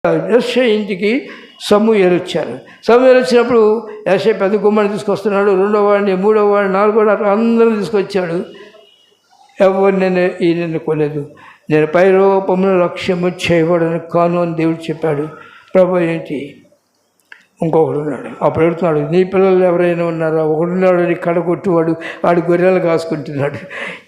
యెషయా ఇంటికి సమూయేలు వచ్చారు. సమూయేలు వచ్చినప్పుడు యెషయా పెద్ద గుమ్మాన్ని తీసుకొస్తున్నాడు. రెండో వాడిని, మూడో వాడిని, నాలుగో వాడిని అందరూ తీసుకొచ్చాడు. ఎవరు ఈయన ఎన్నుకోలేదు. నేను పై రూపంలో లక్ష్యము చేయబడని కాను అని దేవుడు చెప్పాడు. ప్రభు ఏంటి? ఇంకొకడు ఉన్నాడు. అప్పుడు అడుగుతున్నాడు, నీ పిల్లలు ఎవరైనా ఉన్నారా? ఒకడున్నాడు, నీ కడగొట్టువాడు, వాడు గొర్రెలు కాసుకుంటున్నాడు.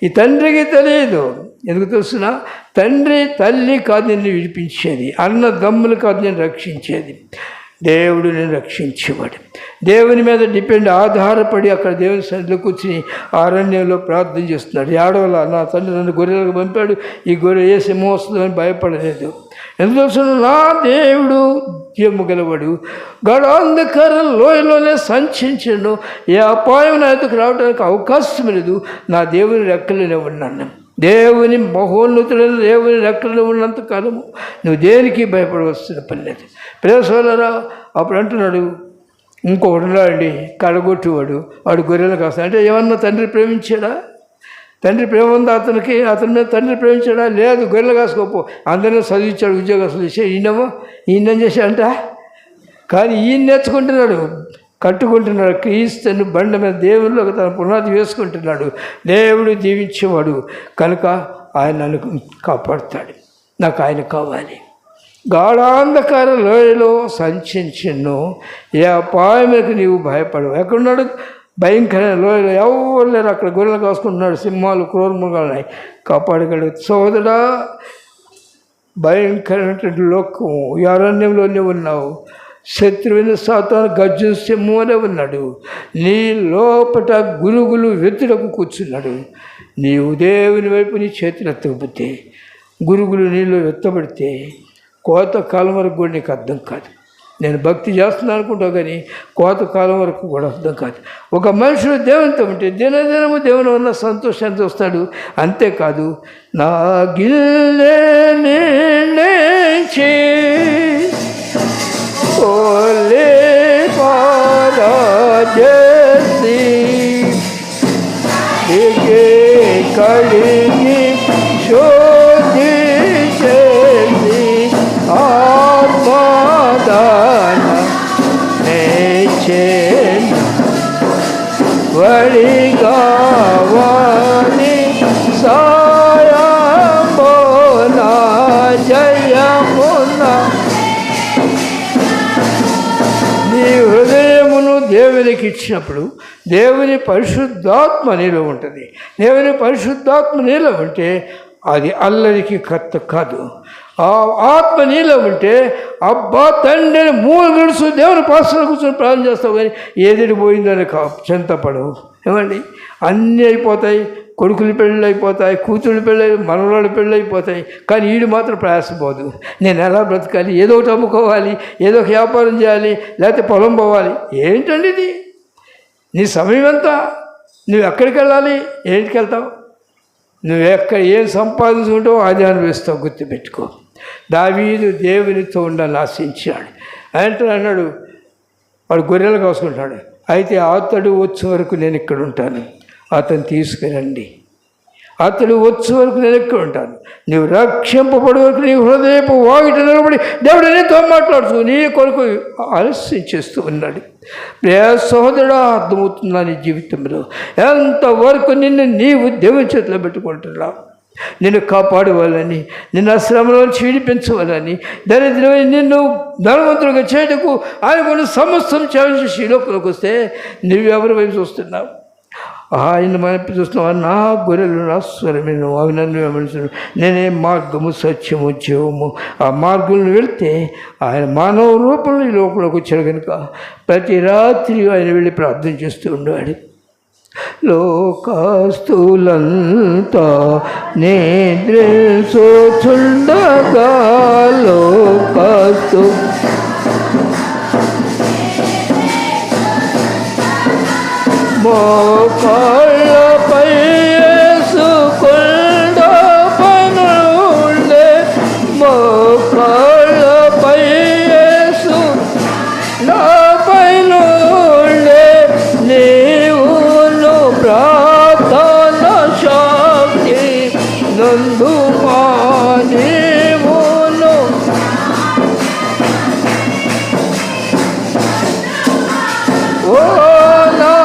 ఈ తండ్రికి తెలియదు. ఎందుకు తెలుసునా? తండ్రి తల్లి కాదు నిన్ను విడిపించేది, అన్న దమ్ములు కాదు నేను రక్షించేది, దేవుడు నేను రక్షించేవాడు. దేవుని మీద ఆధారపడి అక్కడ దేవుని సన్నిధిలో కూర్చుని అరణ్యంలో ప్రార్థన చేస్తున్నాడు. ఏడవల నా తండ్రి నన్ను గొర్రెలకు పంపాడు, ఈ గొర్రె ఏ సింహం వస్తుందని భయపడలేదు. ఎందుకు తెలుసు? నా దేవుడు జీవము గలవాడు, గాఢాంధకార లోయలోనే సంచరించను, ఏ అపాయం నా ఎదుకు రావడానికి అవకాశం లేదు. నా దేవుని రెక్కలోనే ఉన్నాను. దేవుని మహోన్నతుడైన దేవుని రెక్కలో ఉన్నంత కాలము నువ్వు దేనికి భయపడవలసిన పని లేదు. ప్రేసోలరా అప్పుడు అంటున్నాడు, ఇంకొకటి ఉన్నాడండి కడగొట్టువాడు, వాడు గొర్రెలు కాస్తాడు. అంటే ఏమన్నా తండ్రి ప్రేమించాడా? తండ్రి ప్రేమ ఉందా అతనికి? అతని మీద తండ్రి ప్రేమించాడా? లేదు. గొర్రెలు కాసుకోపో అందరినీ చదివించాడు, ఉద్యోగస్తులు చేసే. ఈయనేం చేశాడంట? కానీ ఈయన నేర్చుకుంటున్నాడు, కట్టుకుంటున్నాడు. క్రీస్తుని బండ మీద దేవుళ్ళు తన పునాది వేసుకుంటున్నాడు. దేవుడు దీవించేవాడు కనుక ఆయన నన్ను కాపాడుతాడు. నాకు ఆయన కావాలి. గాఢాంధకార లోయలో సంచరించను, ఏ అపాయములకు నీవు భయపడవు. ఎక్కడున్నాడు? భయంకరమైన లోయలో ఎవరు లేరు. అక్కడ గొర్రెలు కాసుకుంటున్నాడు. సింహాలు, క్రూరమృగాలు ఉన్నాయి. కాపాడగలడు. సోదరా, భయంకరమైనటువంటి లోకం ఈ అరణ్యంలోనే ఉన్నావు. శత్రువుని సాతాను గర్జన సింహంలో ఉన్నాడు. నీ లోపట గురుగులు వెతుడకు కూర్చున్నాడు. నీవు దేవుని వైపు నీ చేతులు ఎత్తకపోతే, గురుగులు నీళ్ళు ఎత్తబడితే కోతకాలం వరకు కూడా నీకు అర్థం కాదు. నేను భక్తి చేస్తున్నాను అనుకుంటావు, కానీ కోతకాలం వరకు కూడా అర్థం కాదు. ఒక మనుషుడు దేవునితో ఉంటే దినదినము దేవుని ఉన్న సంతోషాన్ని చూస్తాడు. అంతేకాదు, నా గిల్లే నిండించి ఓలే పారాజసి దిగే కడిగి శోధి చేసి ఆత్మదాన నేర్చేను వడిగావాని సాయమునా జయమునా. నీ హృదయమును దేవునికి ఇచ్చినప్పుడు దేవుని పరిశుద్ధాత్మ నీలో ఉంటుంది. దేవుని పరిశుద్ధాత్మ నీలో ఉంటే అది అల్లరికి కర్త కాదు. ఆ ఆత్మ నీలో ఉంటే అబ్బా తండ్రిని మూల గడుసు దేవుని పాసలో కూర్చొని ప్రార్థన చేస్తావు, కానీ ఏదిడి పోయిందని చింతపడవు. ఏమండి, అన్నీ అయిపోతాయి. కొడుకులు పెళ్ళి అయిపోతాయి, కూతుళ్ళు పెళ్ళి, మనవాళ్ళ పెళ్ళి అయిపోతాయి, కానీ వీడు మాత్రం ప్రయాసపోదు. నేను ఎలా బ్రతకాలి? ఏదో ఒకటి అమ్ముకోవాలి, ఏదో ఒక వ్యాపారం చేయాలి, లేకపోతే పొలం పోవాలి. ఏంటండి ఇది? నీ సమయం ఎంత? నువ్వు ఎక్కడికి వెళ్ళాలి? ఏంటికి వెళ్తావు? నువ్వు ఏం సంపాదించుకుంటావో అది అనుభవిస్తావు. గుర్తుపెట్టుకో. దావీదు దేవునితో ఉండాలని ఆశించాడు. అన్నాడు, వాడు గొర్రెలు కాసుకుంటాడు. అయితే అతడు వచ్చే వరకు నేను ఇక్కడ ఉంటాను, అతను తీసుకురండి. అతడు వచ్చే వరకు నేను ఎక్కడ ఉంటాను. నీవు రక్షింపబడే వరకు నీ హృదయపు వాగిట నిలబడి దేవుడు నీతో మాట్లాడుతూ నీ కొరకు ఆలస్యం చేస్తూ ఉన్నాడు. ప్రియ సహోదరుడా, అర్థమవుతుందా నీ జీవితంలో? ఎంతవరకు నిన్ను నీవు దేవుని చేతిలో పెట్టుకుంటున్నావు? నిన్ను కాపాడవాలని, నిన్ను శ్రమలోంచి విడిపించవాలని, దరిద్రమైన నిన్ను ధనవంతులుగా చేయటకు ఆయన కొన్ని సమస్తం చేసి లోపలికి వస్తే నువ్వెవరి వైపు చూస్తున్నావు? ఆయన మనపి చూస్తున్నావు. నా గొర్రెలు నా స్వరమేను, అవి నన్ను వెంబడించును, నేనే మార్గము సత్యము జీవము. ఆ మార్గంలో వెళితే ఆయన మానవ రూపంలో ఈ లోపలికి వచ్చాడు కనుక ప్రతి రాత్రి ఆయన వెళ్ళి ప్రార్థన చేస్తూ ఉండేవాడు. లోకస్తులంతా నిద్రించుచుండగా లోకస్తు మోకాళ్ళపై యేసుకొండ పనుండే, మోకాళ్ళపై యేసు నా పైనుండే, నీవును ప్రార్థన శక్తి నందుమా, నీవును ఓ నా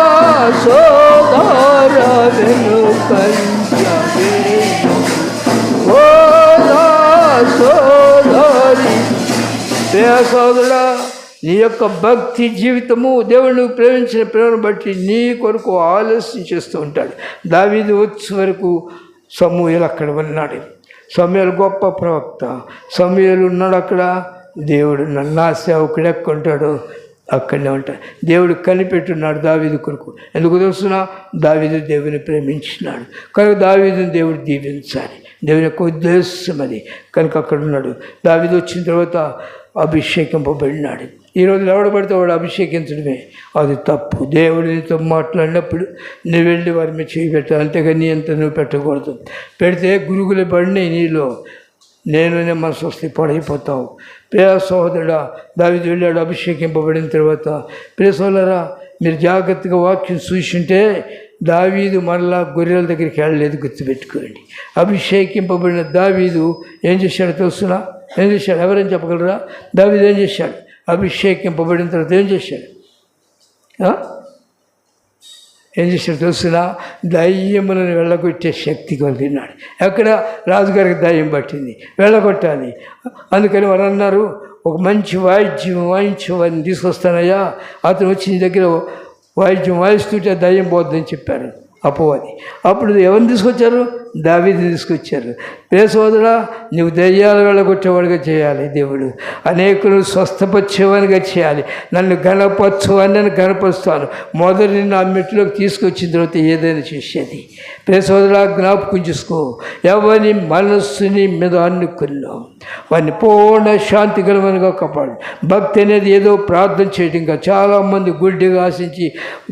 సోదర వెనుకంజవే, ఓ నా సోదరి. ప్రియ సోదరుడా, నీ యొక్క భక్తి జీవితము దేవుడు ప్రేమించిన ప్రేమను బట్టి నీ కొరకు ఆలస్యం చేస్తూ ఉంటాడు. దావీదు వచ్చే వరకు సమూయేలు అక్కడ ఉన్నాడు. సమూయేలు గొప్ప ప్రవక్త. సమూయేలు ఉన్నాడు అక్కడ. దేవుడు నా సేవకుడు ఎక్కుంటాడు అక్కడనే ఉంటాడు. దేవుడు కనిపెట్టున్నాడు దావీదు కొరకు. ఎందుకు తెలుసునా? దావీదు దేవుని ప్రేమించినాడు కనుక దావీదుని దేవుడు దీవించాలి. దేవుని యొక్క ఉద్దేశం అది. కనుక అక్కడ ఉన్నాడు. దావీదు వచ్చిన తర్వాత అభిషేకింపబడినాడు. ఈరోజు ఎవడు పడితే వాడు అభిషేకించడమే, అది తప్పు. దేవుడు నీతో మాట్లాడినప్పుడు నువ్వు వెళ్ళి వారి మీద చేయి పెట్టాలి, అంతేగాని నీ అంత నువ్వు పెట్టకూడదు. పెడితే గురుగులు పడినాయి నీలో, నేను మనసు వస్తే పాడైపోతావు. ప్రియ సహోదరుడా, దావీదు వెళ్ళాడు అభిషేకింపబడిన తర్వాత. ప్రియ సోదరులారా, మీరు జాగ్రత్తగా వాక్యం చూసింటే దావీదు మరలా గొర్రెల దగ్గరికి వెళ్ళలేదు, గుర్తుపెట్టుకోండి. అభిషేకింపబడిన దావీదు ఏం చేశాడో తెలుసునా? ఏం చేశాడు? ఎవరైనా చెప్పగలరా? దావీదు ఏం చేశాడు? అభిషేకింపబడిన తర్వాత ఏం చేశాడు? ఏం చేశాడు తెలుసునా? దయ్యములను వెళ్ళగొట్టే శక్తి కలిగినాడు. ఎక్కడ? రాజుగారికి దయ్యం పట్టింది, వెళ్ళగొట్టాలి. అందుకని వారు అన్నారు, ఒక మంచి వాయిద్యం వాయించేవాడిని తీసుకొస్తానయ్యా. అతను వచ్చి నీ దగ్గర వాయిద్యం వాయిస్తుంటే దయ్యం పోద్దని చెప్పారు అపవాది. అప్పుడు ఎవరిని తీసుకొచ్చారు? దావీదుని తీసుకొచ్చారు. ప్రియ సోదరా, నువ్వు దయ్యాలు వెళ్ళగొట్టేవాడిగా చేయాలి. దేవుడు అనేకులు స్వస్థపరిచేవాడిగా చేయాలి. నన్ను గణపరచువని నేను గణపరుస్తాను. మొదటి నిన్ను ఆ మెట్టులోకి తీసుకొచ్చిన తర్వాత ఏదైనా చేసేది. ప్రియ సోదరా, జ్ఞాపకం చేసుకో. ఎవరి మనస్సుని మీద అనుకున్నాం వాడిని పూర్ణ శాంతి గలవనిగా కాపాడు. భక్తి అనేది ఏదో ప్రార్థన చేయడంగా. చాలామంది గుడ్డిగా ఆశించి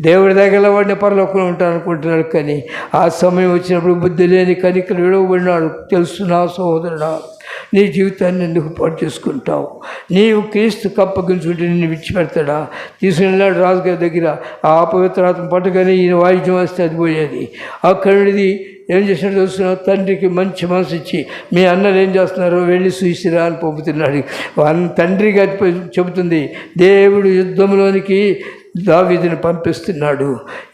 దేవుడి దగ్గర వాడిని పరలోకంలో ఉంటాను అనుకుంటున్నాడు. కానీ ఆ సమయం వచ్చినప్పుడు బుద్ధి లేని కనికలు విడవబడినాడు. తెలుసునా సహోదరుడా, నీ జీవితాన్ని ఎందుకు పాటు చేసుకుంటావు? నీవు క్రీస్తుకు అప్పగించుకుంటే నిన్ను విడిచిపెడతాడా? తీసుకెళ్ళాడు రాజుగారి దగ్గర. ఆ అపవిత్రాత్మ పట్టుకొని ఈయన వాయిద్యం వస్తే అది పోయేది. అక్కడిది ఏం చేసినాడు తెలుస్తున్నా? తండ్రికి మంచి మనసు ఇచ్చి, మీ అన్నలు ఏం చేస్తున్నారో వెళ్ళి చూసిరా అని పంపుతున్నాడు. తండ్రిగా చెబుతుంది, దేవుడు యుద్ధంలోనికి దావీదుని పంపిస్తున్నాడు.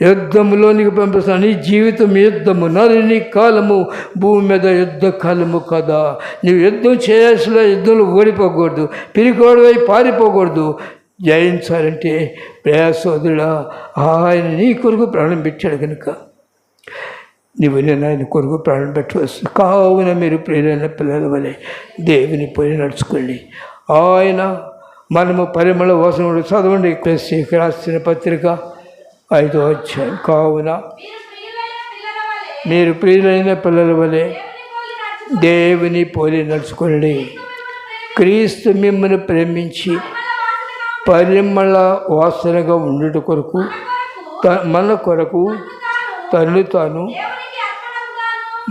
యుద్ధంలోనికి పంపిస్తున్నాడు. నీ జీవితం యుద్ధము, నరుని కాలము భూమి మీద యుద్ధ కాలము కదా. నీవు యుద్ధం చేయాల్సిన యుద్ధంలో ఓడిపోకూడదు, పిరికోడివై పారిపోకూడదు. జయించాలంటే ప్రియ సోదరుడా, ఆయన నీ కొరకు ప్రాణం పెట్టాడు కనుక నీవు నేను ఆయన కొరకు ప్రాణం పెట్టవచ్చు. కావున మీరు ప్రియులైన పిల్లల వలె దేవుని పోయి నడుచుకోండి. ఆయన మనము పరిమళ వాసనలు చదవండి. క్రైస్తవులకు రాసిన పత్రిక 5వ అధ్యాయం. కావున మీరు ప్రియులైన పిల్లల వలె దేవుని పోలి నడుచుకోండి. క్రీస్తు మిమ్మల్ని ప్రేమించి పరిమళ వాసనగా ఉండుట కొరకు మన కొరకు తను తాను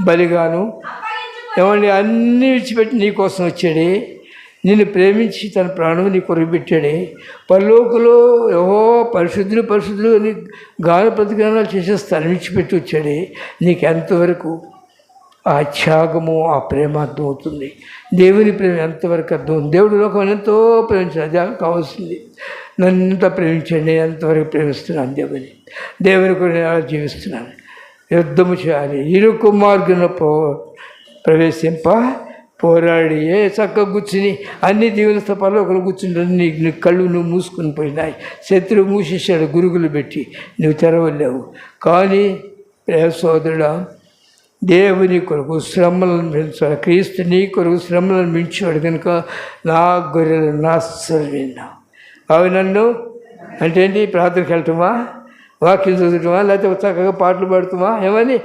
బలిగాను ఏమండి అన్నీ విడిచిపెట్టి నీ కోసం వచ్చాడే. నిన్ను ప్రేమించి తన ప్రాణం నీ కొరకు పెట్టాడే. పరలోకంలో ఏవో పరిశుద్ధులు అని గాన ప్రతిగానాలు చేసేస్తాను విడిచిపెట్టి వచ్చాడే. నీకు ఎంతవరకు ఆ త్యాగము, ఆ ప్రేమ అర్థమవుతుంది. దేవుని ప్రేమ ఎంతవరకు అర్థం. దేవుడి లోకం ఎంతో ప్రేమించాడు, అది కావాల్సింది. నన్ను ఎంత ప్రేమించండి, నేను ఎంతవరకు ప్రేమిస్తున్నాను దేవుని. దేవుని కూడా నేను అలా జీవిస్తున్నాను. యుద్ధము చేయాలి, ఇరుకు మార్గంలో ప్రవేశింప పోరాడి చక్కగా కూర్చుని అన్ని దీవుల స్థపాల్లో ఒకరు కూర్చుంటారు. నీ కళ్ళు నువ్వు మూసుకుని పోయినాయి. శత్రువు మూసేసాడు గురుగులు పెట్టి, నువ్వు తెరవలేవు. కానీ ప్రియ సోదరుడా, దేవుని కొరకు శ్రమలను పెంచాలి. క్రీస్తు నీ కొరకు శ్రమలను మించాడు కనుక నా గొర్రెలు నా సర్విన్నా. అవి నన్ను అంటే ఏంటి? ప్రార్థనకి వెళ్ళటమా, వాక్యం చదువుతామా, లేకపోతే చక్కగా పాటలు పాడుతామా, ఏమని